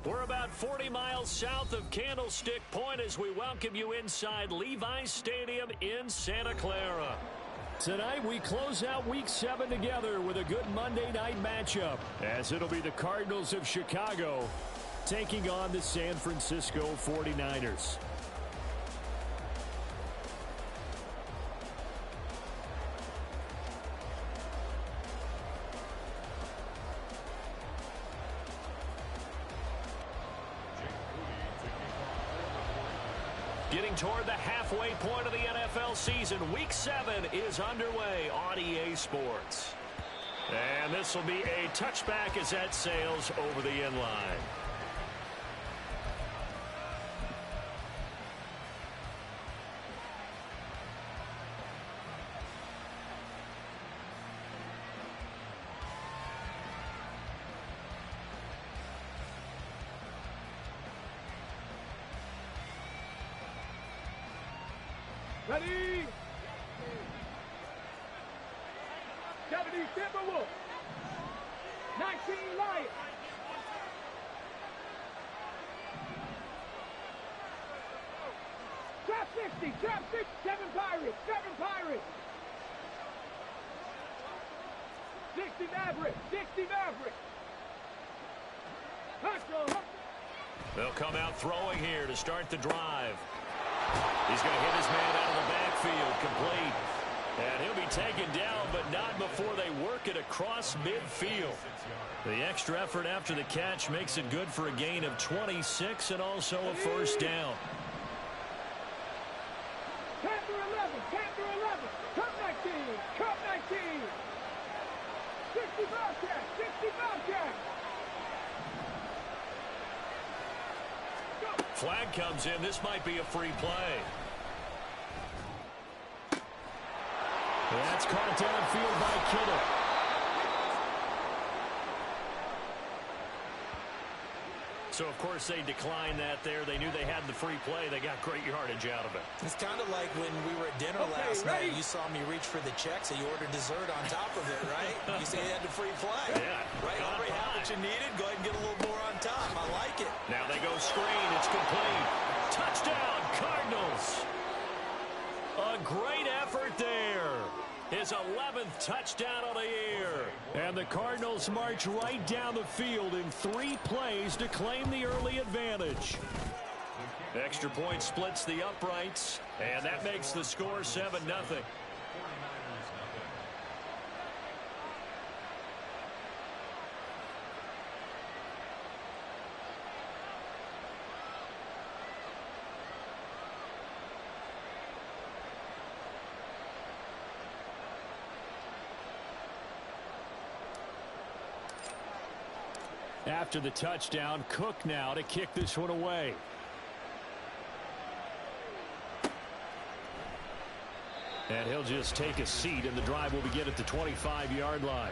We're about 40 miles south of Candlestick Point as we welcome you inside Levi's Stadium in Santa Clara. Tonight we close out Week 7 together with a good Monday night matchup, as it'll be the Cardinals of Chicago taking on the San Francisco 49ers. Getting toward the halfway point of the NFL season, Week 7 is underway on EA Sports. And this will be a touchback as that sails over the end line. Ready? 70 Timberwolves. 19 Lions. Trap 60, trap 6, 7 Pirates, 7 Pirates. 60 Mavericks, 60 Mavericks. Hustle. They'll come out throwing here to start the drive. He's going to hit his man out of the backfield, complete. And he'll be taken down, but not before they work it across midfield. The extra effort after the catch makes it good for a gain of 26 and also a first down. Panther 11, Panther 11, Cup 19, Cup 19. 60 Bobcats, 60 Bobcats. Flag comes in. This might be a free play. That's caught downfield by Kittle. So, of course, they declined that there. They knew they had the free play. They got great yardage out of it. It's kind of like when we were at dinner last night. You saw me reach for the check, so you ordered dessert on top of it, right? You say you had the free play. Yeah. Right? Already had what you needed. Go ahead and get a little more on top. I like it. Now they go screen. It's complete. Touchdown, Cardinals. A great effort there. His 11th touchdown of the year. And the Cardinals march right down the field in 3 plays to claim the early advantage. Extra point splits the uprights, and that makes the score 7-0. After the touchdown, Cook now to kick this one away. And he'll just take a seat, and the drive will begin at the 25-yard line.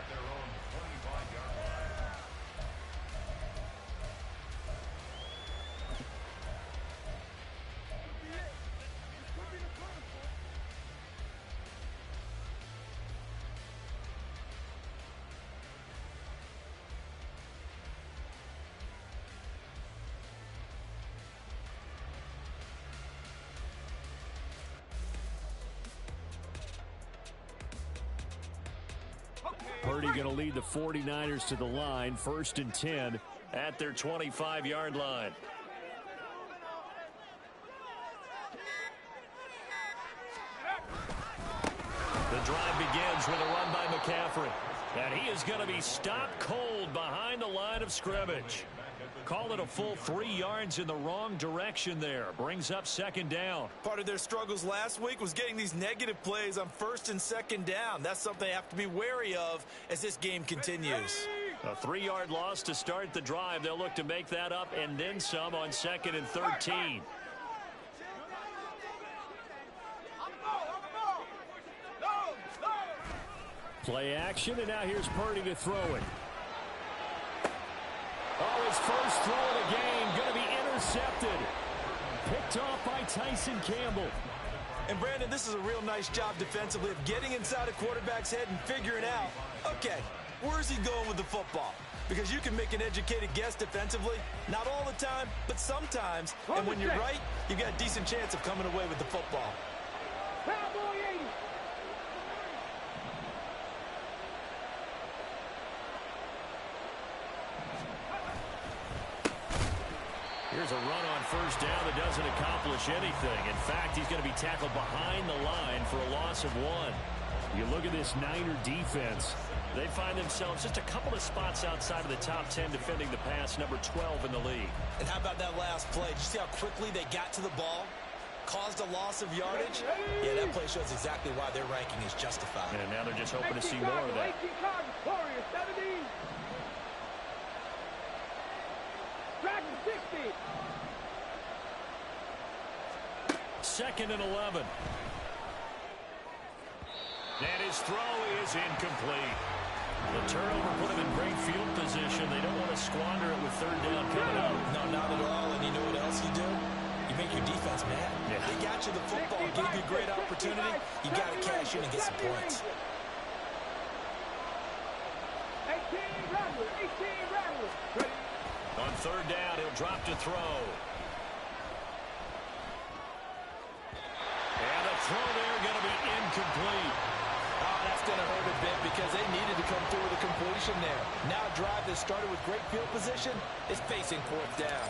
Purdy going to lead the 49ers to the line, 1st and 10 at their 25-yard line. The drive begins with a run by McCaffrey. And he is going to be stopped cold behind the line of scrimmage. Call it a full 3 yards in the wrong direction there. Brings up 2nd down. Part of their struggles last week was getting these negative plays on 1st and 2nd down. That's something they have to be wary of as this game continues. A 3-yard loss to start the drive. They'll look to make that up and then some on 2nd and 13. Play action, and now here's Purdy to throw it. Oh, his first throw of the game going to be intercepted. Picked off by Tyson Campbell. And, Brandon, this is a real nice job defensively of getting inside a quarterback's head and figuring out, okay, where's he going with the football? because you can make an educated guess defensively. Not all the time, but sometimes. And when you're right, you've got a decent chance of coming away with the football. Cowboy 80. Here's a run on first down that doesn't accomplish anything. In fact, he's going to be tackled behind the line for a loss of 1. You look at this Niner defense. They find themselves just a couple of spots outside of the top 10 defending the pass, number 12 in the league. And how about that last play? Did you see how quickly they got to the ball? Caused a loss of yardage? Yeah, that play shows exactly why their ranking is justified. And now they're just hoping to see more of that. Warriors 70. Dragon 60. Second and 11. And his throw is incomplete. The turnover put him in great field position. They don't want to squander it with third down coming up. No, not at all. And you know what else you do? You make your defense mad. Yeah. They got you the football, gave you a great opportunity. You got to cash in and get some points. 18 Rattlers. On third down, he'll drop to throw. And the throw there going to be incomplete. Oh, that's going to hurt a bit because they needed to come through with a completion there. Now a drive that started with great field position is facing fourth down.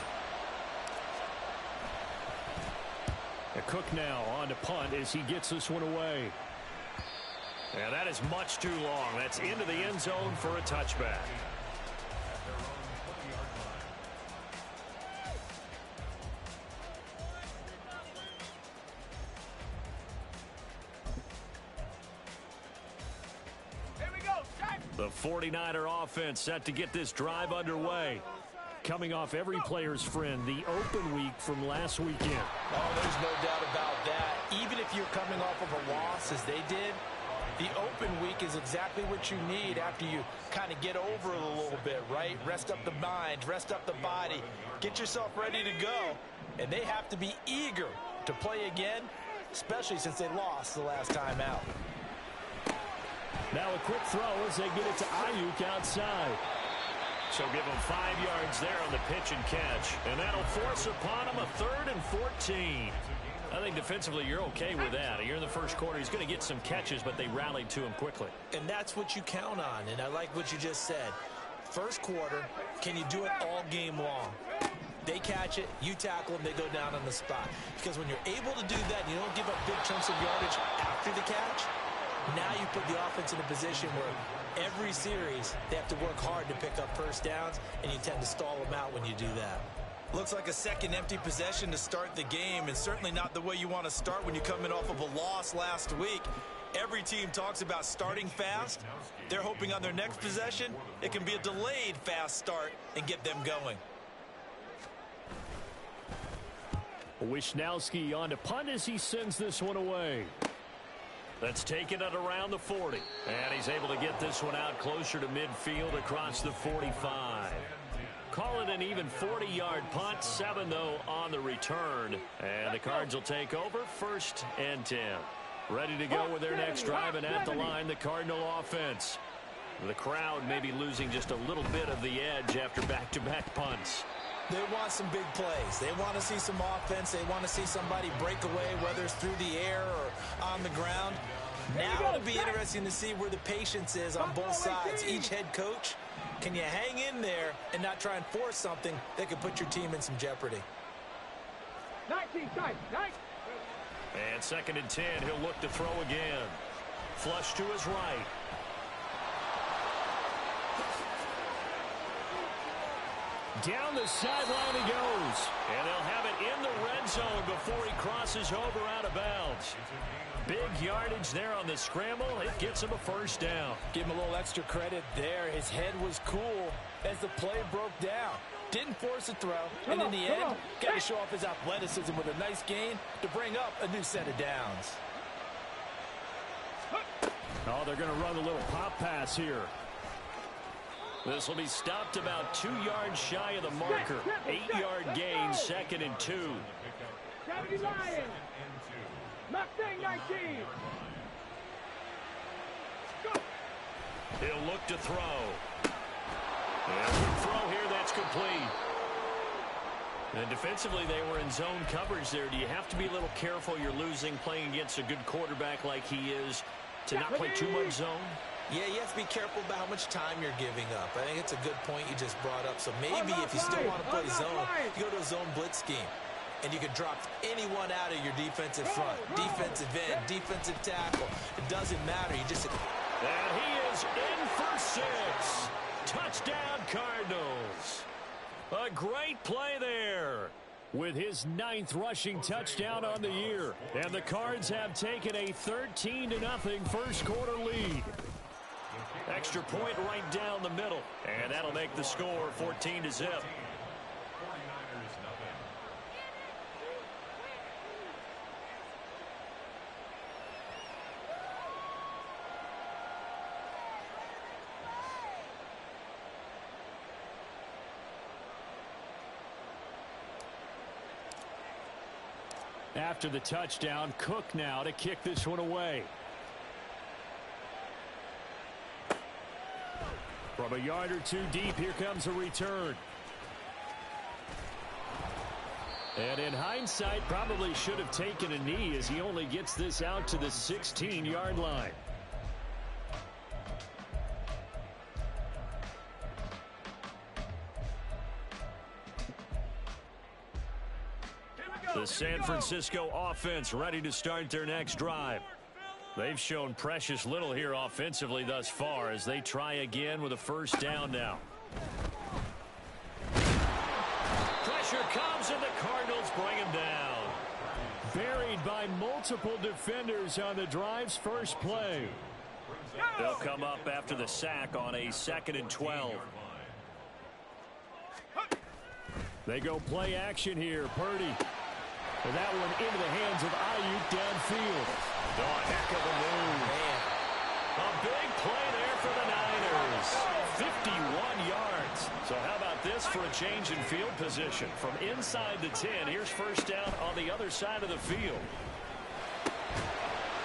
Cook now on to punt as he gets this one away. And that is much too long. That's into the end zone for a touchback. The 49er offense set to get this drive underway. Coming off every player's friend, the open week from last weekend. Oh, there's no doubt about that. Even if you're coming off of a loss as they did, the open week is exactly what you need after you kind of get over it a little bit, right? Rest up the mind, rest up the body, get yourself ready to go. And they have to be eager to play again, especially since they lost the last time out. Now a quick throw as they get it to Ayuk outside. So give him 5 yards there on the pitch and catch. And that'll force upon him a 3rd and 14. I think defensively you're okay with that. Here in the first quarter, he's going to get some catches, but they rallied to him quickly. And that's what you count on, and I like what you just said. First quarter, can you do it all game long? They catch it, you tackle them, they go down on the spot. Because when you're able to do that, and you don't give up big chunks of yardage after the catch, now you put the offense in a position where every series they have to work hard to pick up first downs, and you tend to stall them out when you do that. Looks like a second empty possession to start the game, and certainly not the way you want to start when you come in off of a loss last week. Every team talks about starting fast. They're hoping on their next possession it can be a delayed fast start and get them going. Wisnowski on to punt as he sends this one away. That's taken at around the 40. And he's able to get this one out closer to midfield across the 45. Call it an even 40-yard punt. 7, though, on the return. And the Cards will take over 1st and 10. Ready to go with their next drive, and at the line, the Cardinal offense. The crowd may be losing just a little bit of the edge after back-to-back punts. They want some big plays. They want to see some offense. They want to see somebody break away, whether it's through the air or on the ground. Now it'll be interesting to see where the patience is on both sides. Each head coach, can you hang in there and not try and force something that could put your team in some jeopardy? 19 tight. And 2nd and 10, he'll look to throw again. Flush to his right. Down the sideline he goes. And they'll have it in the red zone before he crosses over out of bounds. Big yardage there on the scramble. It gets him a 1st down. Give him a little extra credit there. His head was cool as the play broke down. Didn't force a throw. And in the end, got to show off his athleticism with a nice gain to bring up a new set of downs. Oh, they're going to run a little pop pass here. This will be stopped about 2 yards shy of the marker. 8-yard gain, 2nd and 2. 70 Lions. Mustang 19. He'll look to throw. And the throw here, that's complete. And defensively, they were in zone coverage there. Do you have to be a little careful? You're losing playing against a good quarterback like he is to not play too much zone? Yeah, you have to be careful about how much time you're giving up. I think it's a good point you just brought up. So maybe if you still want to play zone, you go to a zone blitz scheme. And you can drop anyone out of your defensive front. Defensive end, defensive tackle. It doesn't matter. You just... And he is in for 6. Touchdown, Cardinals. A great play there with his 9th rushing touchdown on the year. And the Cards have taken a 13-0 first quarter lead. Extra point right down the middle. And that'll make the score 14-0. After the touchdown, Cook now to kick this one away. From a yard or two deep, here comes a return. And in hindsight, probably should have taken a knee as he only gets this out to the 16-yard line. The San Francisco offense ready to start their next drive. They've shown precious little here offensively thus far as they try again with a first down now. Pressure comes and the Cardinals bring him down. Buried by multiple defenders on the drive's first play. They'll come up after the sack on a 2nd and 12. They go play action here. Purdy. And that one into the hands of Ayuk downfield. Oh, a heck of a move. Man. A big play there for the Niners. 51 yards. So how about this for a change in field position? From inside the 10, here's first down on the other side of the field.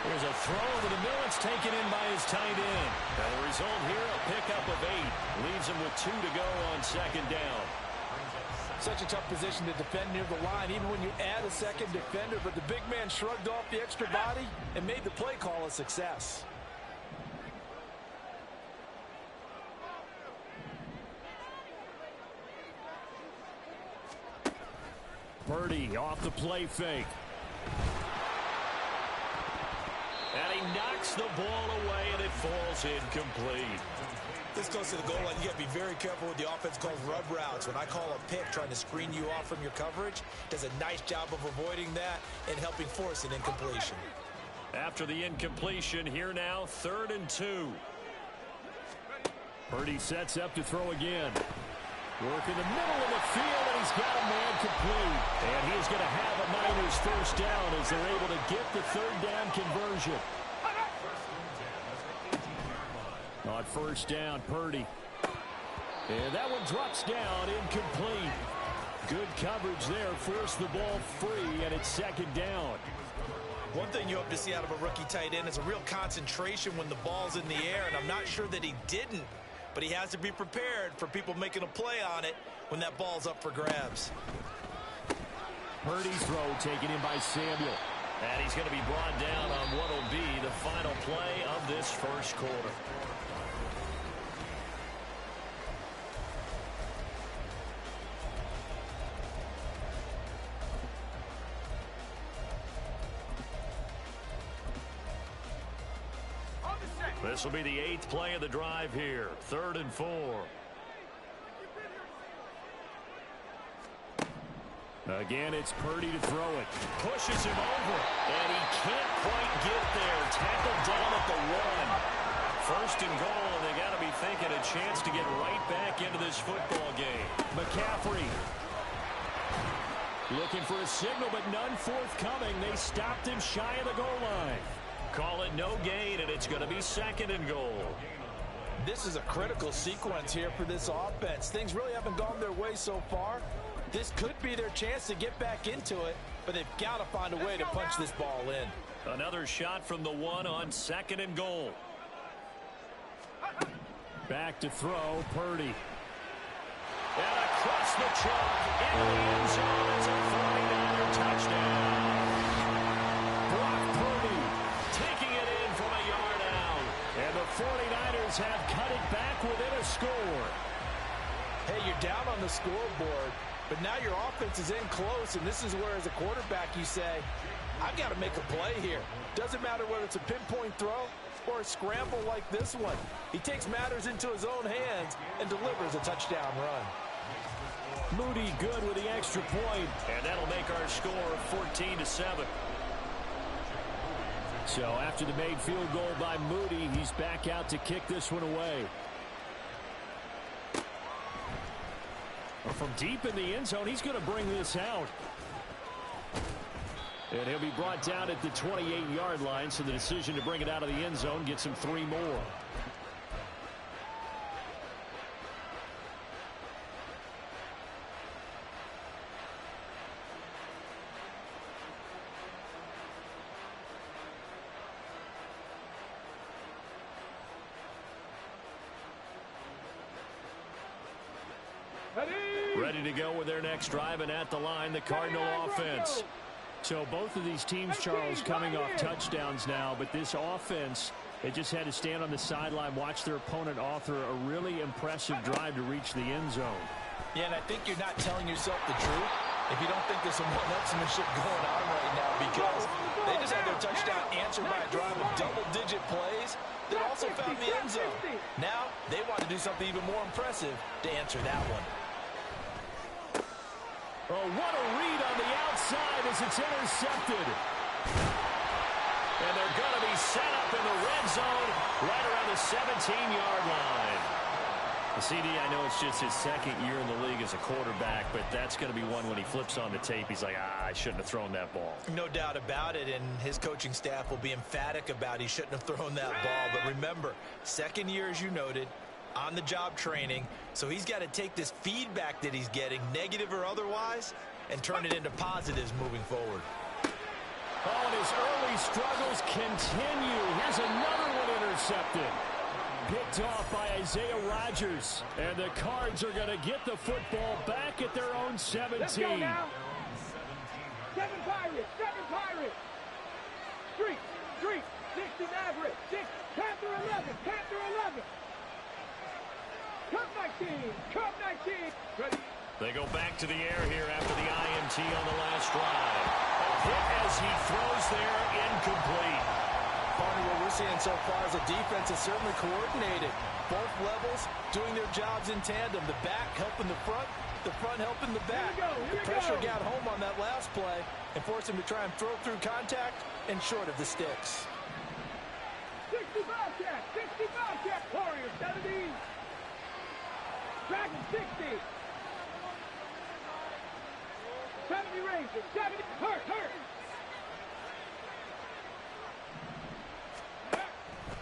Here's a throw over the middle. It's taken in by his tight end. And the result here, a pickup of 8. Leaves him with 2 to go on second down. Such a tough position to defend near the line, even when you add a second defender. But the big man shrugged off the extra body and made the play call a success. Purdy off the play fake. And he knocks the ball away, and it falls incomplete. This goes to the goal line. You got to be very careful with the offense called rub routes. When I call a pick trying to screen you off from your coverage, does a nice job of avoiding that and helping force an incompletion. After the incompletion, here now, 3rd and 2. Purdy sets up to throw again. Work in the middle of the field, and he's got a man complete. And he's going to have a Niners first down as they're able to get the 3rd down conversion. On first down, Purdy. And that one drops down, incomplete. Good coverage there, forced the ball free, and it's 2nd down. One thing you hope to see out of a rookie tight end is a real concentration when the ball's in the air, and I'm not sure that he didn't, but he has to be prepared for people making a play on it when that ball's up for grabs. Purdy's throw taken in by Samuel. And he's going to be brought down on what will be the final play of this first quarter. This will be the 8th play of the drive here. 3rd and 4. Again, it's Purdy to throw it. Pushes him over, and he can't quite get there. Tackled down at the 1. 1st and goal, and they got to be thinking a chance to get right back into this football game. McCaffrey looking for a signal, but none forthcoming. They stopped him shy of the goal line. Call it no gain, and it's going to be 2nd and goal. This is a critical sequence here for this offense. Things really haven't gone their way so far. This could be their chance to get back into it, but they've got to find a way to punch this ball in. Another shot from the 1 on 2nd and goal. Back to throw, Purdy. And across the chalk into the end zone is a 49er touchdown. Brock Purdy taking it in from a yard out. And the 49ers have cut it back within a score. Hey, you're down on the scoreboard, but now your offense is in close, and this is where, as a quarterback, you say, I've got to make a play here. Doesn't matter whether it's a pinpoint throw or a scramble like this one. He takes matters into his own hands and delivers a touchdown run. Moody good with the extra point, and that'll make our score 14-7. So after the made field goal by Moody, he's back out to kick this one away. From deep in the end zone, he's going to bring this out. And he'll be brought down at the 28-yard line, so the decision to bring it out of the end zone gets him 3 more. Ready to go with their next drive, and at the line, the Cardinal offense. So both of these teams, Charles, coming off touchdowns now, but this offense, they just had to stand on the sideline, watch their opponent author a really impressive drive to reach the end zone. Yeah, and I think you're not telling yourself the truth if you don't think there's some one-upsmanship going on right now, because they just had their touchdown answered by a drive of double-digit plays that also found the end zone. Now they want to do something even more impressive to answer that one. Oh, what a read on the outside as it's intercepted. And they're going to be set up in the red zone right around the 17-yard line. CD, I know it's just his second year in the league as a quarterback, but that's going to be one when he flips on the tape, he's like, I shouldn't have thrown that ball. No doubt about it, and his coaching staff will be emphatic about he shouldn't have thrown that ball. But remember, second year, as you noted, on-the-job training, so he's got to take this feedback that he's getting, negative or otherwise, and turn it into positives moving forward. Oh, and his early struggles continue. Here's another one intercepted. Picked off by Isaiah Rodgers. And the Cards are going to get the football back at their own 17. Let's go now. 7 Pirates, 7 Pirates. Street, 60 Mavericks, 6, Panther 11, Panther 11. Cup 19, Cup 19. Ready. They go back to the air here after the IMT on the last drive. A hit as he throws there, incomplete. Partner, what we're seeing so far is the defense is certainly coordinated. Both levels doing their jobs in tandem. The back helping the front helping the back. The pressure got home on that last play and forced him to try and throw through contact and short of the sticks. 60 Bobcat, 60 Bobcat. Warriors 70. Dragon 60. 70 Rangers, 70. Hurt.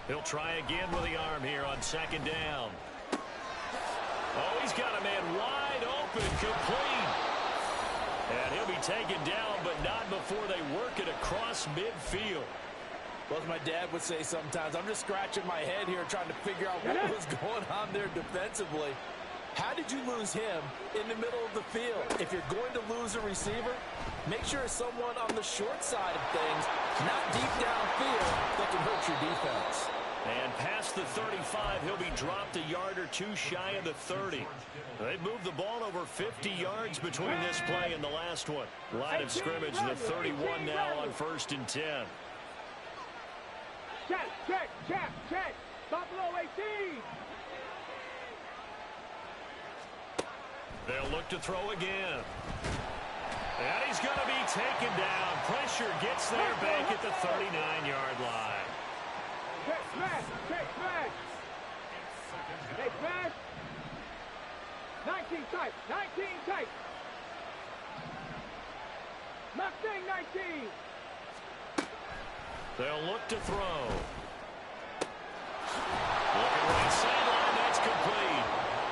He'll try again with the arm here on second down. Oh, he's got a man wide open, complete. And he'll be taken down, but not before they work it across midfield. Well, as my dad would say sometimes, I'm just scratching my head here trying to figure out what was going on there defensively. How did you lose him in the middle of the field? If you're going to lose a receiver, make sure it's someone on the short side of things, not deep downfield, that can hurt your defense. And past the 35, he'll be dropped a yard or two shy of the 30. They've moved the ball over 50 yards between this play and the last one. Line of scrimmage, the 31 now on 1st and 10. Check. Buffalo 18. They'll look to throw again. And he's going to be taken down. Pressure gets there back at the 39-yard line. Check smash. Hey, smash. 19 tight. Mustang 19. They'll look to throw. Looking right sideline, that's complete.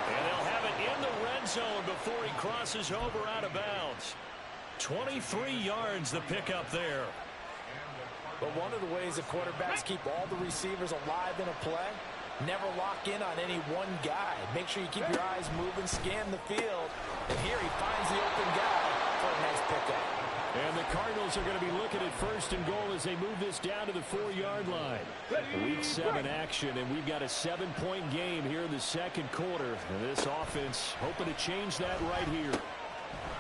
And they'll have it in the red zone before he crosses over out of bounds. 23 yards the pickup there. But one of the ways that quarterbacks keep all the receivers alive in a play Never lock in on any one guy. Make sure you keep your eyes moving, scan the field. And here he finds the open guy for a nice pickup. And the Cardinals are going to be looking at 1st and goal as they move this down to the 4-yard line. Week 7 action, and we've got a 7-point game here in the 2nd quarter. And this offense hoping to change that right here.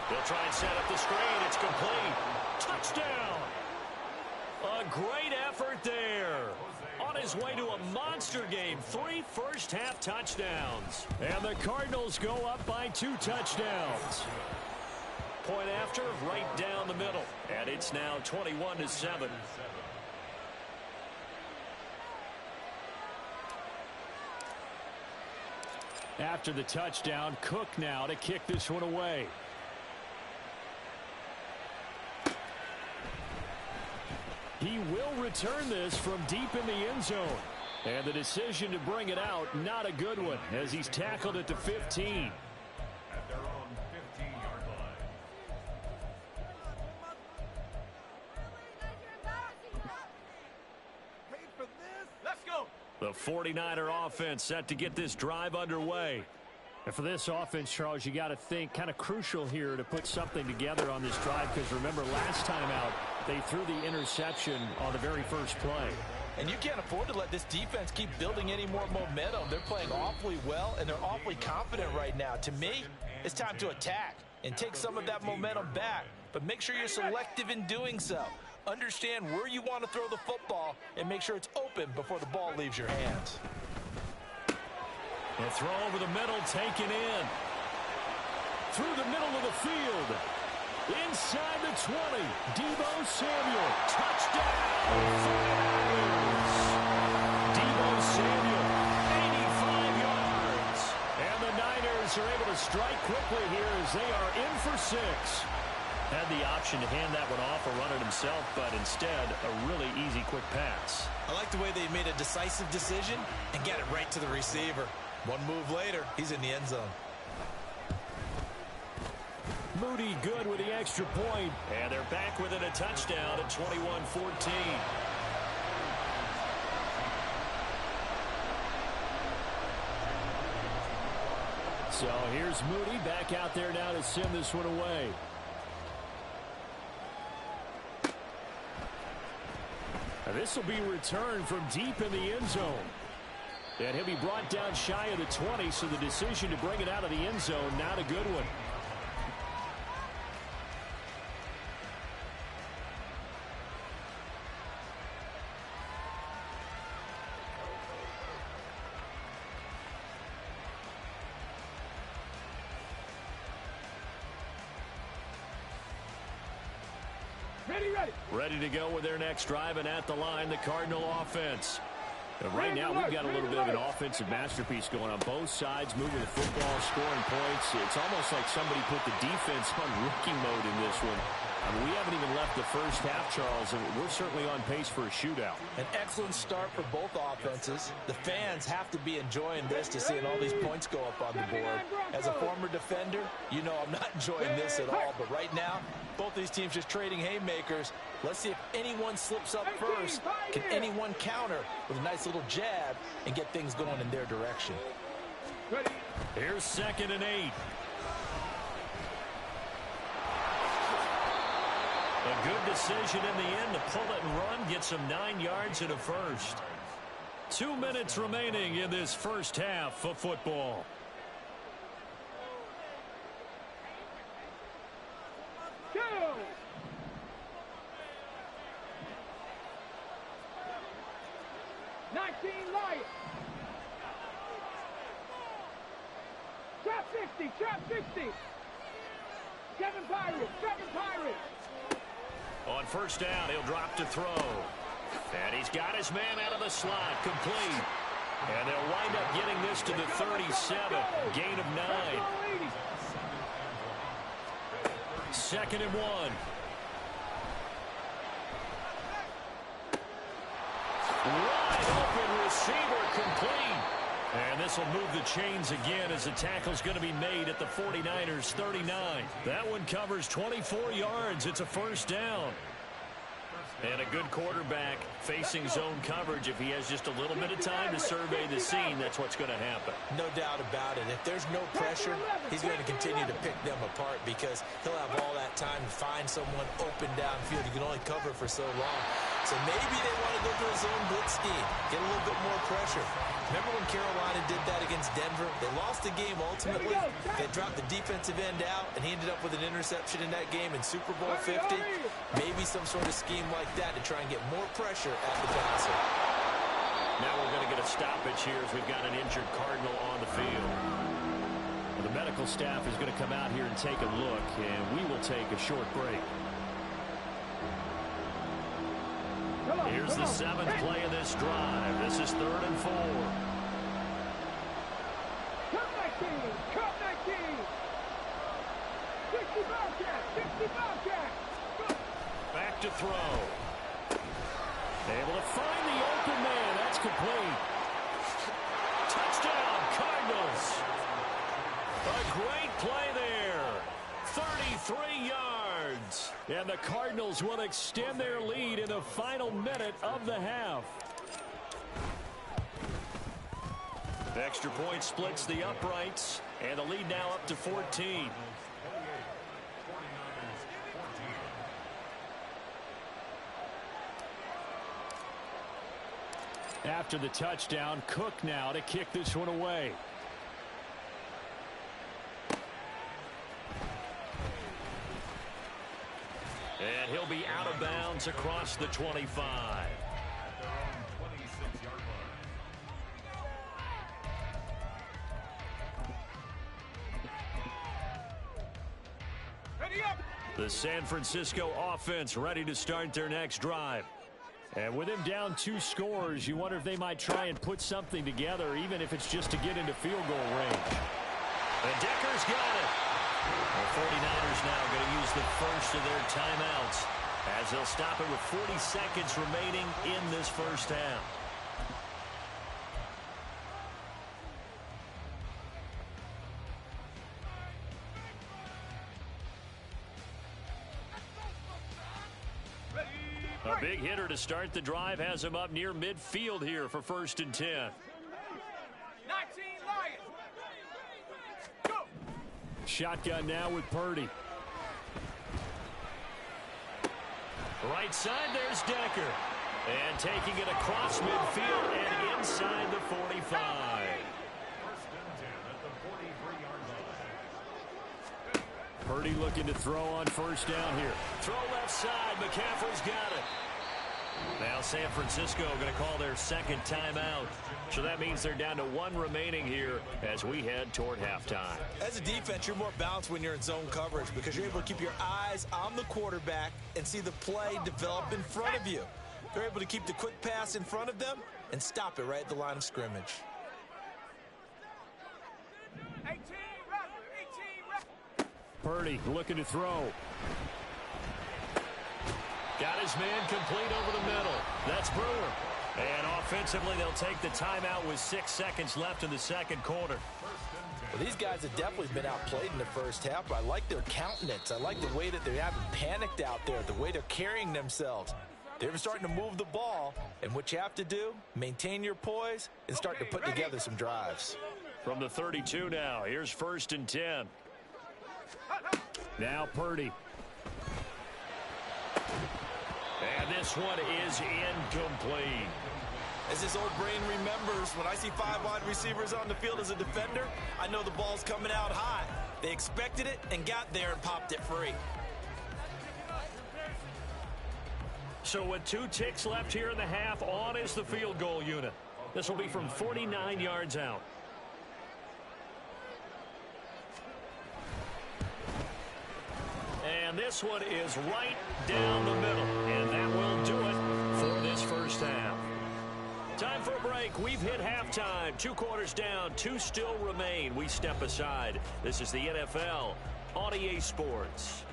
They'll try and set up the screen. It's complete. Touchdown. A great effort there. On his way to a monster game. 3 first-half touchdowns. And the Cardinals go up by 2 touchdowns. Point after, right down the middle. And it's now 21-7. After the touchdown, Cook now to kick this one away. He will return this from deep in the end zone. And the decision to bring it out, not a good one, as he's tackled at the 15. At their own 15-yard line. Wait for this. Let's go. The 49er offense set to get this drive underway. And for this offense, Charles, you got to think kind of crucial here to put something together on this drive, because remember last time out they threw the interception on the very first play. And you can't afford to let this defense keep building any more momentum. They're playing awfully well, and they're awfully confident right now. To me, it's time to attack and take some of that momentum back, but make sure you're selective in doing so. Understand where you want to throw the football and make sure it's open before the ball leaves your hands. The throw over the middle, taken in. Through the middle of the field. Inside the 20. Deebo Samuel. Touchdown. Deebo Samuel. 85 yards. And the Niners are able to strike quickly here as they are in for 6. Had the option to hand that one off or run it himself, but instead a really easy quick pass. I like the way they made a decisive decision and got it right to the receiver. One move later, he's in the end zone. Moody good with the extra point. And they're back within a touchdown at 21-14. So here's Moody back out there now to send this one away. Now this will be returned from deep in the end zone. And he'll be brought down shy of the 20, so the decision to bring it out of the end zone, not a good one. Ready to go with their next drive, and at the line, the Cardinal offense. And right now, we've got a little bit of an offensive masterpiece going on both sides, moving the football, scoring points. It's almost like somebody put the defense on rookie mode in this one. I mean, we haven't even left the first half, Charles, and we're certainly on pace for a shootout. An excellent start for both offenses. The fans have to be enjoying this to seeing all these points go up on the board. As a former defender, you know I'm not enjoying this at all. But right now, both these teams just trading haymakers. Let's see if anyone slips up first. Can anyone counter with a nice little jab and get things going in their direction? Here's 2nd and 8. A good decision in the end to pull it and run, get some 9 yards and a first. 2 minutes remaining in this first half of football. Go! Lions. Trap 60, trap 60. 7 Pirates, 7 Pirates. On first down, he'll drop to throw. And he's got his man out of the slot, complete. And they'll wind up getting this to the 37, gain of 9. 2nd and 1. Wide open receiver, complete. And this will move the chains again as the tackle's going to be made at the 49ers 39. That one covers 24 yards. It's a first down. And a good quarterback facing zone coverage. If he has just a little bit of time to survey the scene, that's what's going to happen. No doubt about it. If there's no pressure, he's going to continue to pick them apart because he'll have all that time to find someone open downfield. You can only cover for so long. So maybe they want to go to a zone blitz scheme, get a little bit more pressure. Remember when Carolina did that against Denver? They lost the game ultimately. They dropped the defensive end out, and he ended up with an interception in that game in Super Bowl 50. Maybe some sort of scheme like that to try and get more pressure at the passer. Now we're going to get a stoppage here as we've got an injured Cardinal on the field. Well, the medical staff is going to come out here and take a look, and we will take a short break. Here's the seventh play of this drive. This is 3rd and 4. Come that team! Come that team! 60 Bobcats! 60 Bobcats! Back to throw. Able to find the open man. That's complete. Touchdown, Cardinals. A great play there. 33 yards. And the Cardinals will extend their lead in the final minute of the half. Extra point splits the uprights, and the lead now up to 14. After the touchdown, Cook now to kick this one away. And he'll be out of bounds across the 25. The San Francisco offense ready to start their next drive. And with him down 2 scores, you wonder if they might try and put something together, even if it's just to get into field goal range. And Decker's got it. The 49ers now going to use the first of their timeouts as they'll stop it with 40 seconds remaining in this first half. A big hitter to start the drive has him up near midfield here for 1st and 10. 19 Lions! Go! Shotgun now with Purdy. Right side, there's Decker. And taking it across midfield and inside the 45. 1st and 10 at the 43-yard line. Purdy looking to throw on 1st down here. Throw left side. McCaffrey's got it. Now San Francisco going to call their second timeout. So that means they're down to 1 remaining here as we head toward halftime. As a defense, you're more balanced when you're in zone coverage because you're able to keep your eyes on the quarterback and see the play develop in front of you. They're able to keep the quick pass in front of them and stop it right at the line of scrimmage. 18 Purdy looking to throw. Got his man complete over the middle. That's Brewer. And offensively, they'll take the timeout with 6 seconds left in the second quarter. Well, these guys have definitely been outplayed in the first half, but I like their countenance. I like the way that they haven't panicked out there, the way they're carrying themselves. They're starting to move the ball, and what you have to do, maintain your poise and start to put together some drives. From the 32 now, here's 1st and 10. Now Purdy. And this one is incomplete. As this old brain remembers, when I see 5 wide receivers on the field as a defender, I know the ball's coming out high. They expected it and got there and popped it free. So with 2 ticks left here in the half, on is the field goal unit. This will be from 49 yards out. And this one is right down the middle. And that will do it for this first half. Time for a break. We've hit halftime. 2 quarters down. 2 still remain. We step aside. This is the NFL on EA Sports.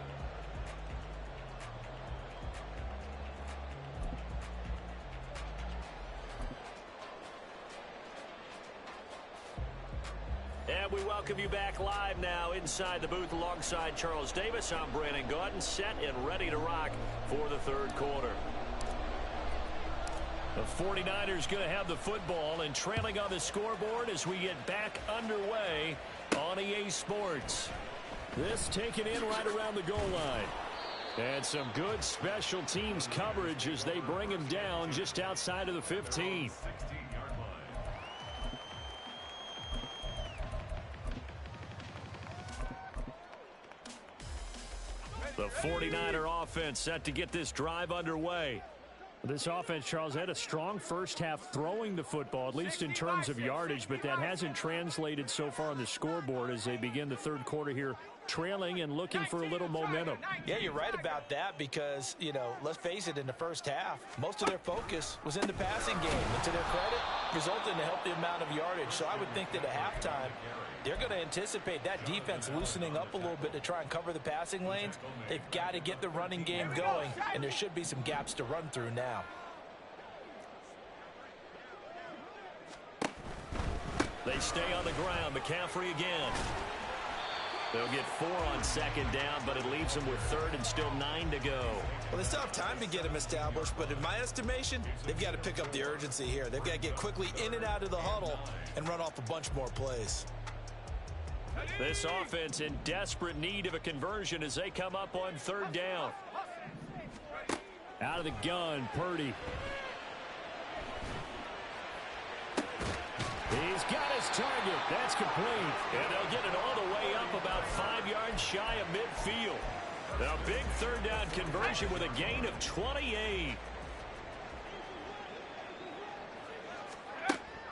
And we welcome you back live now inside the booth alongside Charles Davis. I'm Brandon Gaudin, set and ready to rock for the third quarter. The 49ers going to have the football and trailing on the scoreboard as we get back underway on EA Sports. This taken in right around the goal line. And some good special teams coverage as they bring him down just outside of the 15. The 49er offense set to get this drive underway. This offense, Charles, had a strong first half throwing the football, at least in terms of yardage, but that hasn't translated so far on the scoreboard as they begin the third quarter here, trailing and looking for a little momentum. Yeah, you're right about that because, you know, let's face it, in the first half, most of their focus was in the passing game. And to their credit, resulted in a healthy amount of yardage. So I would think that at halftime, they're going to anticipate that defense loosening up a little bit to try and cover the passing lanes. They've got to get the running game going, and there should be some gaps to run through now. They stay on the ground. McCaffrey again. They'll get 4 on second down, but it leaves them with third and still 9 to go. Well, they still have time to get him established, but in my estimation, they've got to pick up the urgency here. They've got to get quickly in and out of the huddle and run off a bunch more plays. This offense in desperate need of a conversion as they come up on third down. Out of the gun, Purdy. He's got his target. That's complete. And they'll get it all the way up about 5 yards shy of midfield. A big third down conversion with a gain of 28.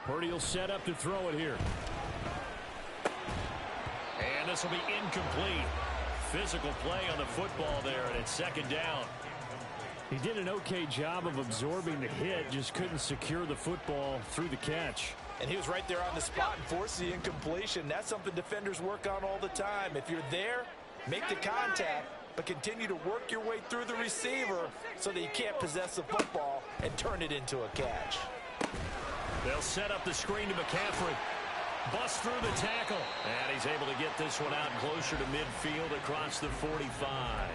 Purdy will set up to throw it here. And this will be incomplete. Physical play on the football there, and it's second down. He did an okay job of absorbing the hit, just couldn't secure the football through the catch. And he was right there on the spot and forced the incompletion. That's something defenders work on all the time. If you're there, make the contact, but continue to work your way through the receiver so that you can't possess the football and turn it into a catch. They'll set up the screen to McCaffrey. Busts through the tackle. And he's able to get this one out closer to midfield across the 45.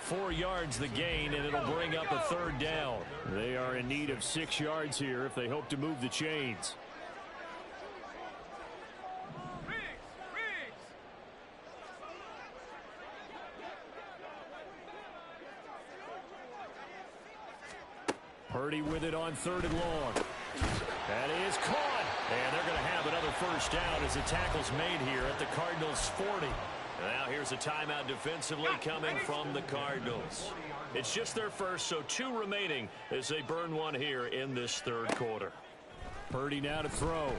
4 yards the gain, and it'll bring up a third down. They are in need of 6 yards here if they hope to move the chains. Purdy with it on third and long. That is caught. And they're going to have another first down as the tackle's made here at the Cardinals' 40. Now here's a timeout defensively coming from the Cardinals. It's just their first, so 2 remaining as they burn one here in this third quarter. Purdy now to throw.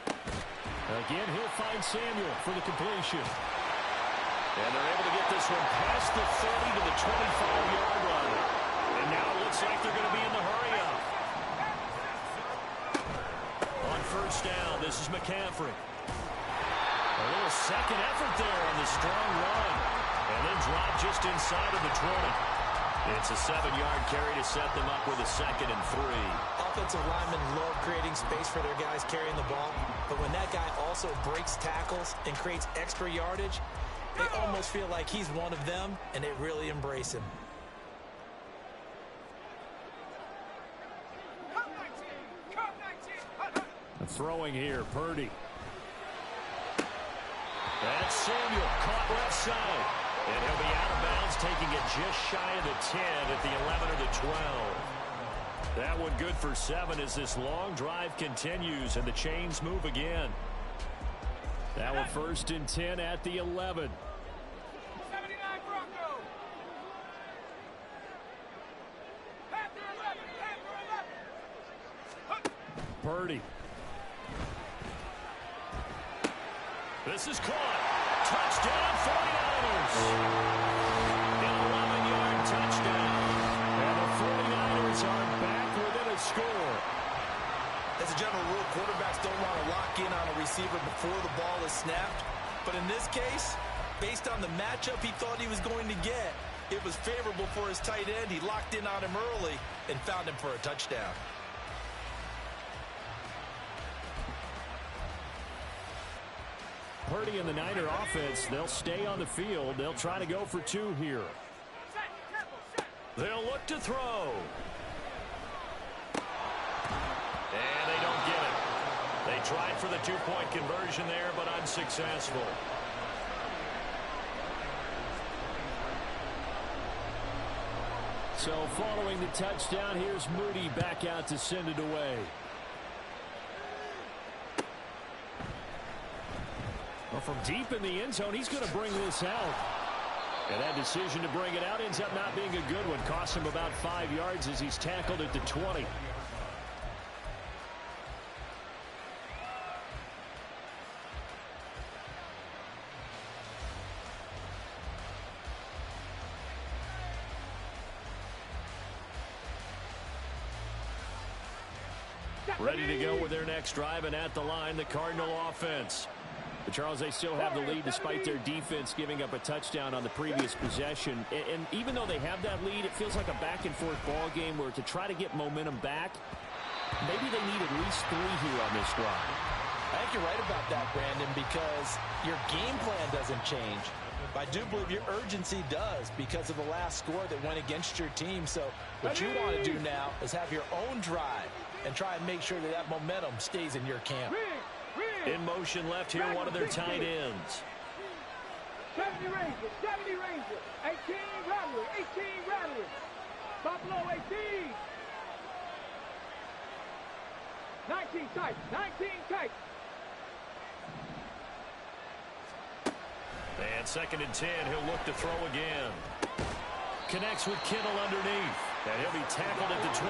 Again, he'll find Samuel for the completion. And they're able to get this one past the 30 to the 25-yard line. And now it looks like they're going to be in the hurry-up. On first down, this is McCaffrey. A little second effort there on the strong run. And then drop just inside of the 20. It's a 7-yard carry to set them up with a 2nd and 3. Offensive linemen love creating space for their guys carrying the ball. But when that guy also breaks tackles and creates extra yardage, they almost feel like he's one of them, and they really embrace him. Throwing here, Purdy. That's Samuel, caught left side. And he'll be out of bounds, taking it just shy of the 10 at the 11 or the 12. That one good for 7 as this long drive continues and the chains move again. That one first and 10 at the 11. 79 Broncos. Panther 11, Panther 11. Purdy. This is caught. Touchdown, 49ers. An 11-yard touchdown. And the 49ers are back within a score. As a general rule, quarterbacks don't want to lock in on a receiver before the ball is snapped. But in this case, based on the matchup he thought he was going to get, it was favorable for his tight end. He locked in on him early and found him for a touchdown. Purdy and the Niner offense, they'll stay on the field. They'll try to go for 2 here. They'll look to throw. And they don't get it. They tried for the two-point conversion there, but unsuccessful. So following the touchdown, here's Moody back out to send it away. Well, from deep in the end zone, he's going to bring this out. And that decision to bring it out ends up not being a good one. Costs him about 5 yards as he's tackled at the 20. Ready to go with their next drive, and at the line, the Cardinal offense. But Charles, they still have the lead despite their defense giving up a touchdown on the previous possession. And even though they have that lead, it feels like a back-and-forth ball game where to try to get momentum back, maybe they need at least 3 here on this drive. I think you're right about that, Brandon, because your game plan doesn't change. But I do believe your urgency does because of the last score that went against your team. So what you want to do now is have your own drive and try and make sure that that momentum stays in your camp. In motion left here, one of their tight ends. 70 Rangers, 70 Rangers, 18 Rattlers, 18 Rattlers, Buffalo 18, 19 Titans, 19 Titans. And 2nd and 10, he'll look to throw again. Connects with Kittle underneath. And he'll be tackled at the 23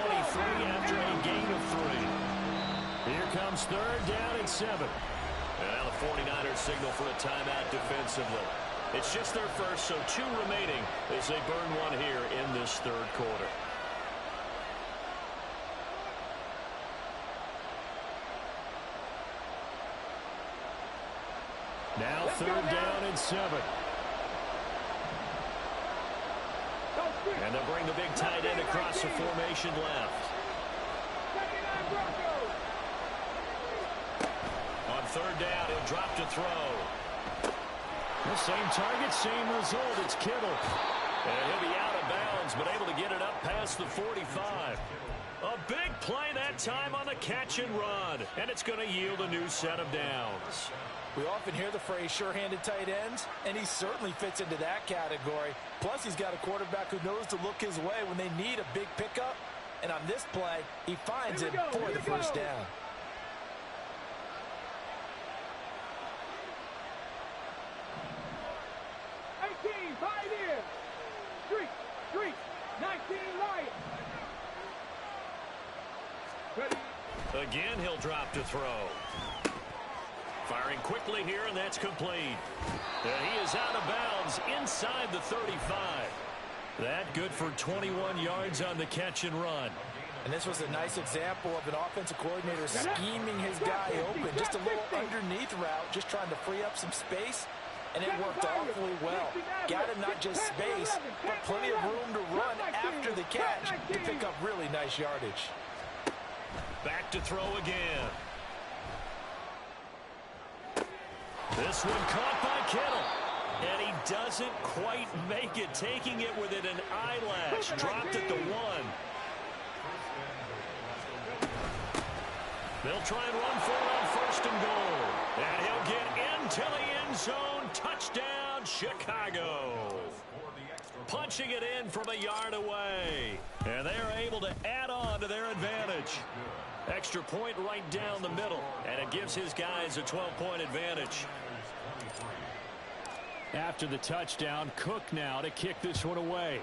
after a gain of 3. Here comes 3rd down and 7. And now the 49ers signal for a timeout defensively. It's just their first, so 2 remaining as they burn one here in this 3rd quarter. Now 3rd down and 7. And they'll bring the big tight end across the formation left. On 3rd down, he'll drop to throw. The same target, same result. It's Kittle. And he'll be out of bounds, but able to get it up past the 45. A big play that time on the catch and run. And it's going to yield a new set of downs. We often hear the phrase sure-handed tight ends, and he certainly fits into that category. Plus, he's got a quarterback who knows to look his way when they need a big pickup. And on this play, he finds it for the first down. Pioneer, Street, 19 Lions. Again, he'll drop to throw. Firing quickly here, and that's complete. And he is out of bounds inside the 35. That good for 21 yards on the catch and run. And this was a nice example of an offensive coordinator scheming his guy open. Just a little underneath route, just trying to free up some space. And it worked awfully well. Got him not just space, but plenty of room to run after the catch to pick up really nice yardage. Back to throw again. This one caught by Kittle. And he doesn't quite make it, taking it within an eyelash. Dropped at the 1. They'll try and run for it on 1st and goal. And he'll get into the end zone. Touchdown, Chicago. Punching it in from a yard away. And they're able to add on to their advantage. Extra point right down the middle. And it gives his guys a 12-point advantage. After the touchdown, Cook now to kick this one away.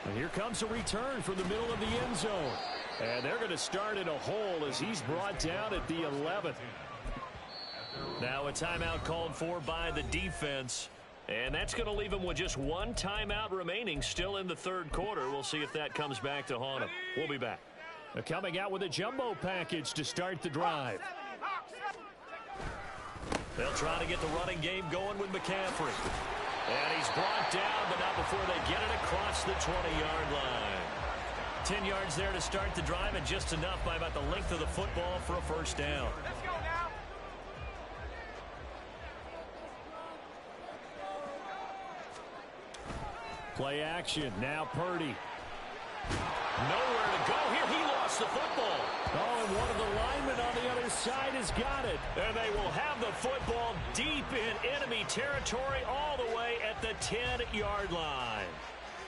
And here comes a return from the middle of the end zone. And they're going to start in a hole as he's brought down at the 11th. Now a timeout called for by the defense. And that's going to leave him with just 1 timeout remaining still in the 3rd quarter. We'll see if that comes back to haunt him. We'll be back. Coming out with a jumbo package to start the drive. They'll try to get the running game going with McCaffrey. And he's brought down, but not before they get it across the 20-yard line. 10 yards there to start the drive, and just enough by about the length of the football for a 1st down. Let's go now. Play action. Now Purdy. Nowhere to go here. He lost the football. Oh, and one of the linemen on the other side has got it. And they will have the football deep in enemy territory all the way at the 10-yard line.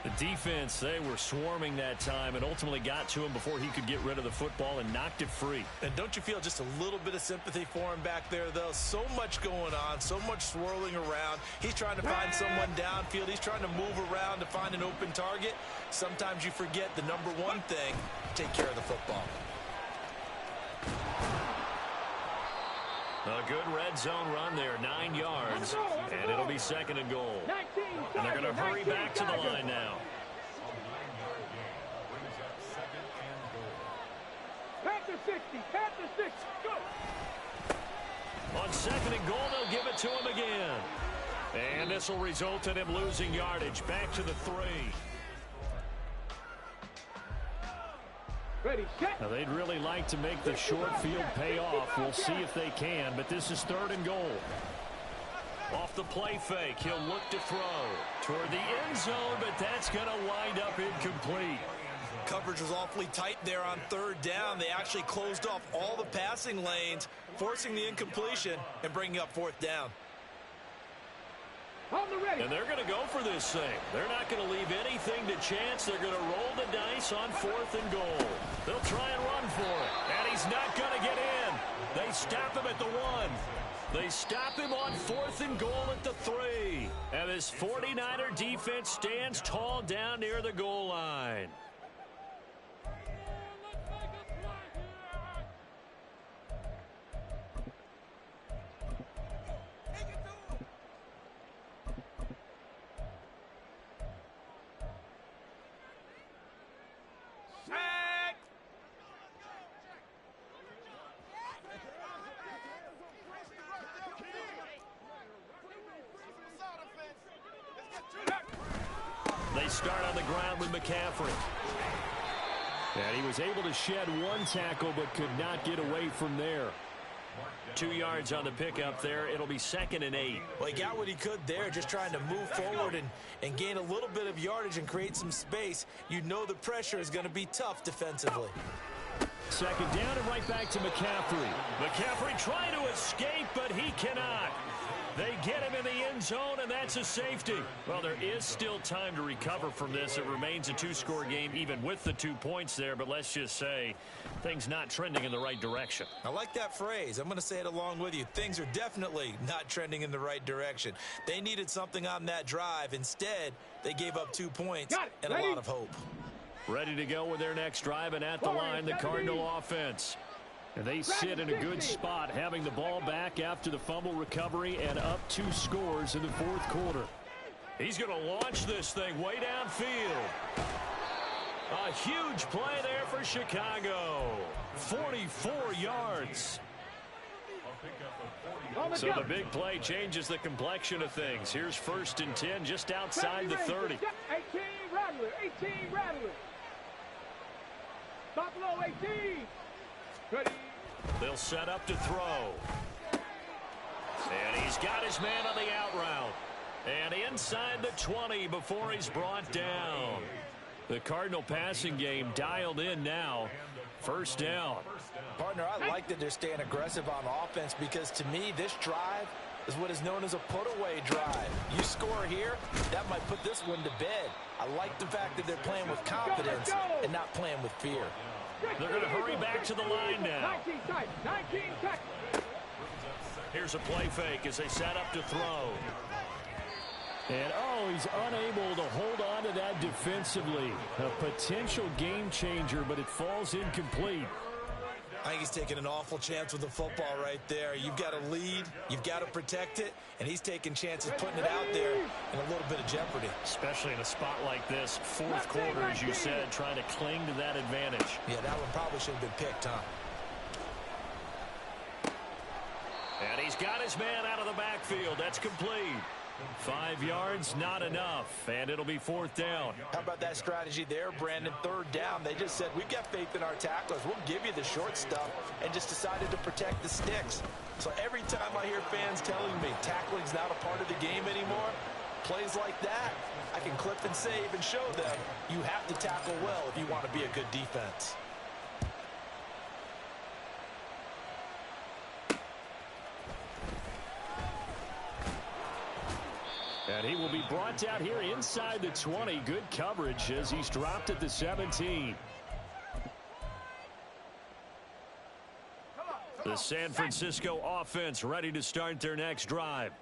The defense, they were swarming that time and ultimately got to him before he could get rid of the football and knocked it free. And don't you feel just a little bit of sympathy for him back there, though? So much going on, so much swirling around. He's trying to find someone downfield. He's trying to move around to find an open target. Sometimes you forget the number one thing, take care of the football. A good red zone run there, 9 yards, and it'll be 2nd and goal. And they're going to hurry back to the line now. Panther 60, Panther 60, go! On 2nd and goal, they'll give it to him again. And this will result in him losing yardage. Back to the 3. Ready, set. Now, they'd really like to make the short field pay off. We'll see if they can, but this is 3rd and goal. Off the play fake, he'll look to throw toward the end zone, but that's going to wind up incomplete. Coverage was awfully tight there on 3rd down. They actually closed off all the passing lanes, forcing the incompletion and bringing up 4th down. On the ready. And they're going to go for this thing. They're not going to leave anything to chance. They're going to roll the dice on 4th and goal. They'll try and run for it. And he's not going to get in. They stop him at the 1. They stop him on 4th and goal at the 3. And this 49er defense stands tall down near the goal line. They start on the ground with McCaffrey. And he was able to shed 1 tackle but could not get away from there. 2 yards on the pickup there. It'll be 2nd and 8. Well, he got what he could there, just trying to move forward and gain a little bit of yardage and create some space. You know the pressure is going to be tough defensively. 2nd down and right back to McCaffrey. McCaffrey trying to escape, but he cannot. They get him in the end zone, and that's a safety. Well, there is still time to recover from this. It remains a 2-score game, even with the 2 points there. But let's just say things not trending in the right direction. I like that phrase. I'm going to say it along with you. Things are definitely not trending in the right direction. They needed something on that drive. Instead, they gave up 2 points and a lot of hope. Ready to go with their next drive, and at the line, the Cardinal offense. And they sit in a good spot, having the ball back after the fumble recovery and up 2 scores in the 4th quarter. He's going to launch this thing way downfield. A huge play there for Chicago. 44 yards. So the big play changes the complexion of things. Here's 1st and 10 just outside the 30. 18 Rattler, 18 Rattler. Buffalo 18. Ready. They'll set up to throw. And he's got his man on the out route. And inside the 20 before he's brought down. The Cardinal passing game dialed in now. 1st down. Partner, I like that they're staying aggressive on offense because to me, this drive is what is known as a put-away drive. You score here, that might put this one to bed. I like the fact that they're playing with confidence and not playing with fear. They're going to hurry back to the line now. 19 tight. Here's a play fake as they set up to throw. And, oh, he's unable to hold on to that defensively. A potential game changer, but it falls incomplete. I think he's taking an awful chance with the football right there. You've got to lead, you've got to protect it, and he's taking chances putting it out there in a little bit of jeopardy. Especially in a spot like this, 4th quarter, as you said, trying to cling to that advantage. Yeah, that one probably should have been picked, huh? And he's got his man out of the backfield. That's complete. 5 yards, not enough, and it'll be 4th down. How about that strategy there, Brandon? 3rd down, they just said, we've got faith in our tacklers. We'll give you the short stuff, and just decided to protect the sticks. So every time I hear fans telling me tackling's not a part of the game anymore, plays like that, I can clip and save and show them you have to tackle well if you want to be a good defense. And he will be brought down here inside the 20. Good coverage as he's dropped at the 17. The San Francisco offense ready to start their next drive.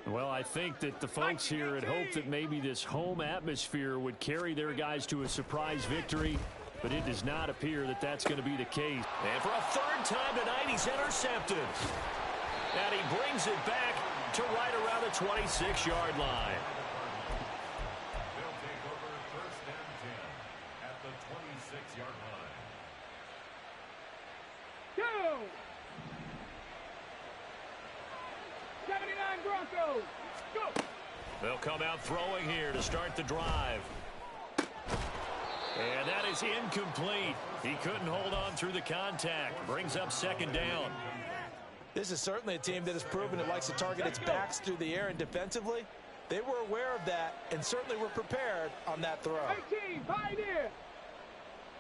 Well, I think that the folks here had hoped that maybe this home atmosphere would carry their guys to a surprise victory, but it does not appear that that's going to be the case. And for a third time tonight, he's intercepted. And he brings it back to right around the 26-yard line. They'll take over first and 10 at the 26-yard line. Go! 79 Broncos. Go! They'll come out throwing here to start the drive. And that is incomplete. He couldn't hold on through the contact. Brings up second down. This is certainly a team that has proven it likes to target its backs through the air, and defensively, they were aware of that and certainly were prepared on that throw. 18 Pioneer.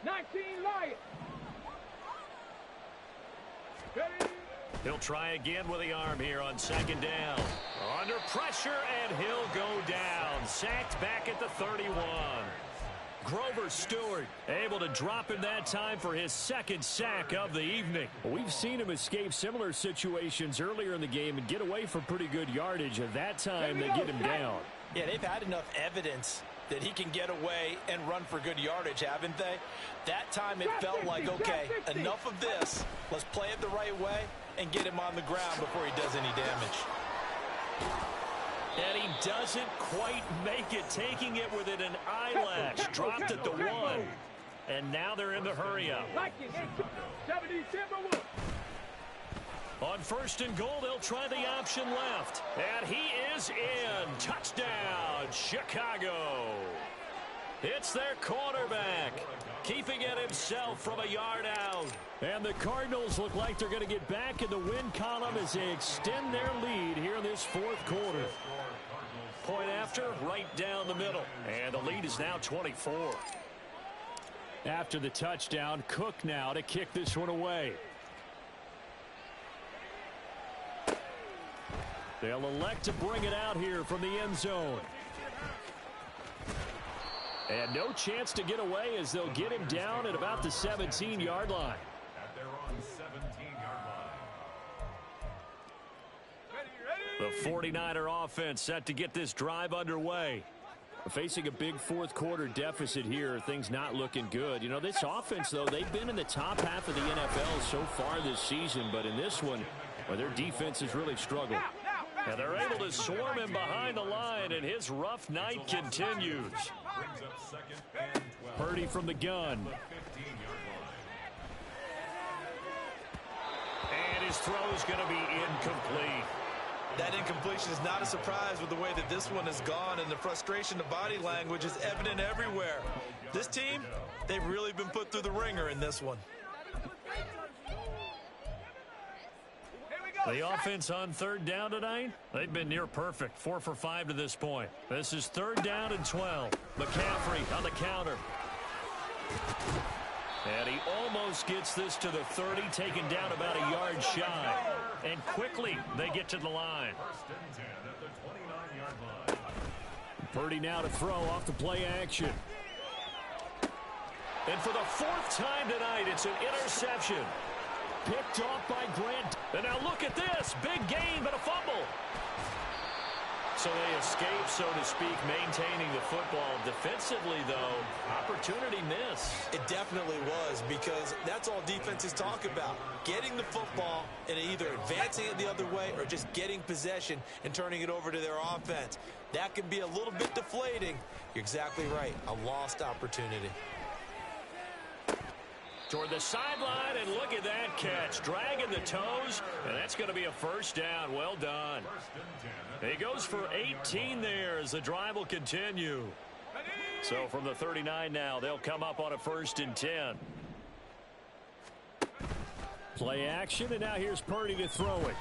19 Lion. Ready? He'll try again with the arm here on second down. Under pressure, and he'll go down. Sacked back at the 31. Grover Stewart able to drop him that time for his second sack of the evening. We've seen him escape similar situations earlier in the game and get away for pretty good yardage. At that time, they get him down. Yeah, they've had enough evidence that he can get away and run for good yardage, haven't they? That time it felt like, okay, enough of this. Let's play it the right way and get him on the ground before he does any damage. And he doesn't quite make it, taking it within an eyelash. Dropped at the 1. And now they're in the hurry-up. 70 Timberwolves. On first and goal, they'll try the option left. And he is in. Touchdown, Chicago. It's their quarterback, keeping it himself from a yard out. And the Cardinals look like they're going to get back in the win column as they extend their lead here in this fourth quarter. Point after, right down the middle. And the lead is now 24. After the touchdown, Cook now to kick this one away. They'll elect to bring it out here from the end zone. And no chance to get away as they'll get him down at about the 17-yard line. At their own 17-yard line. The 49er offense set to get this drive underway. Facing a big fourth quarter deficit here, things not looking good. You know, this offense, though, they've been in the top half of the NFL so far this season, but in this one, well, their defense has really struggled. And they're able to swarm him behind the line, and his rough night continues. Brings up second and 12. Purdy from the gun. 15-yard line. And his throw is going to be incomplete. That incompletion is not a surprise with the way that this one has gone, and the frustration, the body language is evident everywhere. This team, they've really been put through the ringer in this one. The offense on third down tonight, they've been near perfect. 4 for 5 to this point. This is third down and 12. McCaffrey on the counter. And he almost gets this to the 30, taken down about a yard shy. And quickly, they get to the line. First and 10 at the 29-yard line. Purdy now to throw off the play action. And for the fourth time tonight, it's an interception. Picked off by Grant. And now look at this. Big gain, but a fumble. So they escape, so to speak, maintaining the football. Defensively, though, opportunity miss. It definitely was, because that's all defenses talk about. Getting the football and either advancing it the other way or just getting possession and turning it over to their offense. That can be a little bit deflating. You're exactly right. A lost opportunity. Toward the sideline, and look at that catch. Dragging the toes, and that's going to be a first down. Well done. He goes for 18 there as the drive will continue. So from the 39 now, they'll come up on a first and 10. Play action, and now here's Purdy to throw it.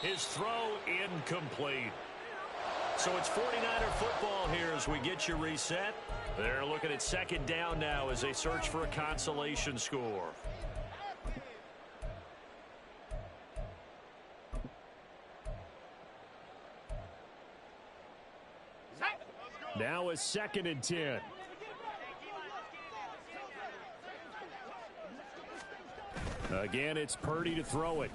His throw incomplete. So it's 49er football here as we get you reset. They're looking at second down now as they search for a consolation score. Now a 2nd and 10. Again, it's Purdy to throw it.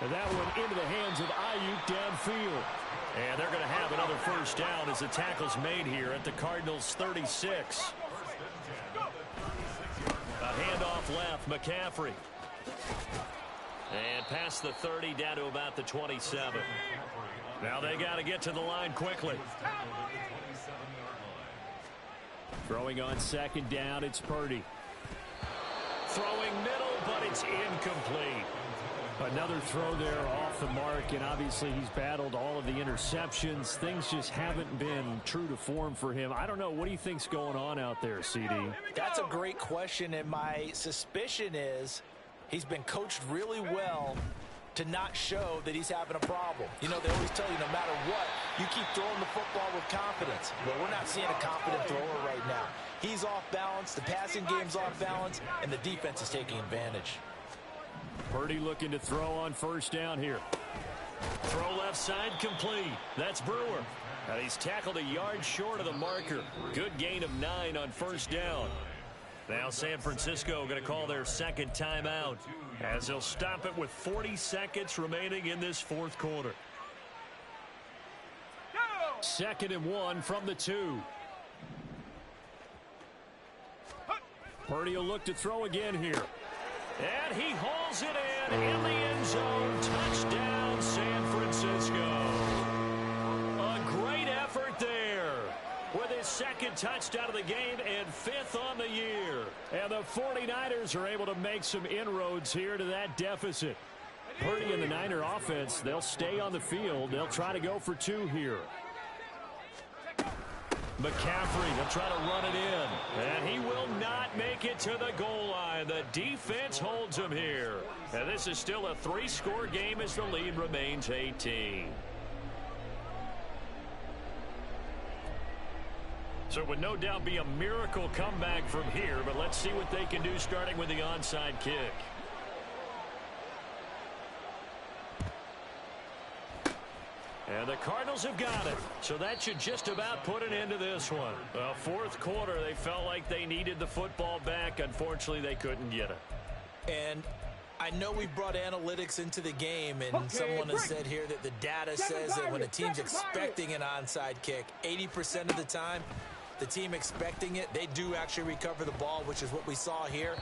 And that one into the hands of Ayuk downfield. And they're going to have another first down as the tackle's made here at the Cardinals' 36. A handoff left, McCaffrey. And past the 30 down to about the 27. Now they got to get to the line quickly. Throwing on second down, it's Purdy. Throwing middle, but it's incomplete. Another throw there off the mark, and obviously he's battled all of the interceptions. Things just haven't been true to form for him. I don't know. What do you think's going on out there, CD? That's a great question, and my suspicion is he's been coached really well to not show that he's having a problem. You know, they always tell you no matter what, you keep throwing the football with confidence. Well, we're not seeing a confident thrower right now. He's off balance, the passing game's off balance, and the defense is taking advantage. Purdy looking to throw on first down here. Throw left side complete. That's Brewer. And he's tackled a yard short of the marker. Good gain of 9 on first down. Now San Francisco going to call their second timeout as they'll stop it with 40 seconds remaining in this fourth quarter. 2nd and 1 from the 2. Purdy will look to throw again here. And he hauls it in the end zone. Touchdown, San Francisco. A great effort there with his second touchdown of the game and 5th on the year. And the 49ers are able to make some inroads here to that deficit. Purdy and the Niner offense, they'll stay on the field. They'll try to go for 2 here. McCaffrey will try to run it in, and he will not make it to the goal line. The defense holds him here. And this is still a 3-score game as the lead remains 18. So it would no doubt be a miracle comeback from here, but let's see what they can do starting with the onside kick. And the Cardinals have got it. So that should just about put an end to this one. Fourth quarter, they felt like they needed the football back. Unfortunately, they couldn't get it. And I know we brought analytics into the game, and someone has said here that the data says that when a team's expecting an onside kick, 80% of the time, the team expecting it, they do actually recover the ball, which is what we saw here.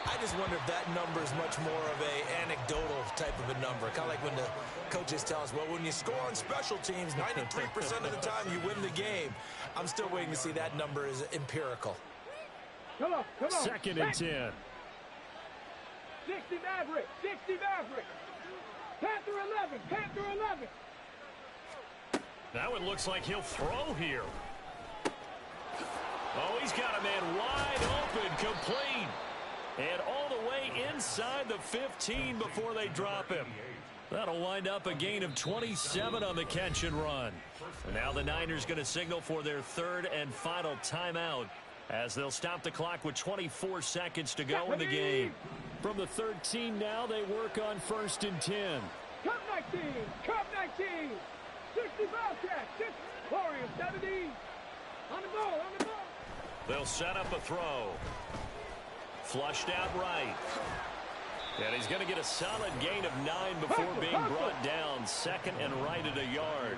I just wonder if that number is much more of a anecdotal type of a number. Kind of like when the coaches tell us, well, when you score on special teams, 93% of the time you win the game. I'm still waiting to see that number is empirical. Come on. 2nd and 10. 60 Maverick. Panther 11. Now it looks like he'll throw here. Oh, he's got a man wide open, complete. And all the way inside the 15 before they drop him. That'll wind up a gain of 27 on the catch and run. And now the Niners going to signal for their 3rd and final timeout as they'll stop the clock with 24 seconds to go in the game. From the 13 now, they work on 1st and 10. Cup 19. 60 Bobcats. 6 Warriors 70. On the ball. They'll set up a throw. Flushed out right. And he's going to get a solid gain of 9 before being brought down. 2nd and right at a yard.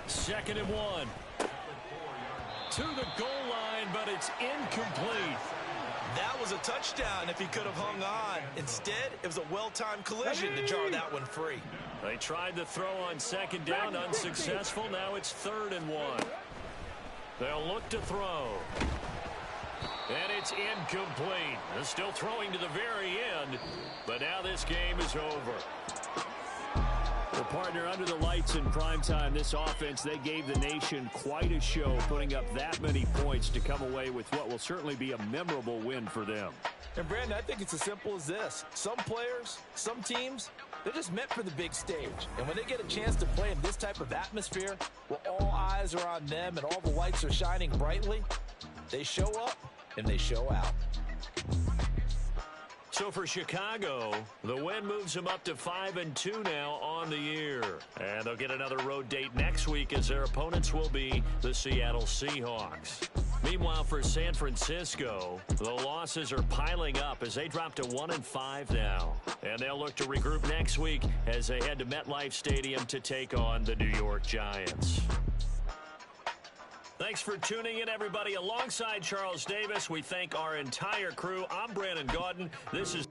2nd and 1. To the goal line, but it's incomplete. That was a touchdown if he could have hung on. Instead, it was a well-timed collision to jar that one free. They tried to throw on 2nd down, unsuccessful. Now it's 3rd and 1. They'll look to throw. And it's incomplete. They're still throwing to the very end, but now this game is over. Well, partner, under the lights in primetime, this offense, they gave the nation quite a show, putting up that many points to come away with what will certainly be a memorable win for them. And, Brandon, I think it's as simple as this. Some players, some teams, they're just meant for the big stage. And when they get a chance to play in this type of atmosphere, where all eyes are on them and all the lights are shining brightly, they show up and they show out. So for Chicago, the win moves them up to 5-2 now on the year. And they'll get another road date next week as their opponents will be the Seattle Seahawks. Meanwhile, for San Francisco, the losses are piling up as they drop to 1-5 now. And they'll look to regroup next week as they head to MetLife Stadium to take on the New York Giants. Thanks for tuning in, everybody. Alongside Charles Davis, we thank our entire crew. I'm Brandon Gaudin. This is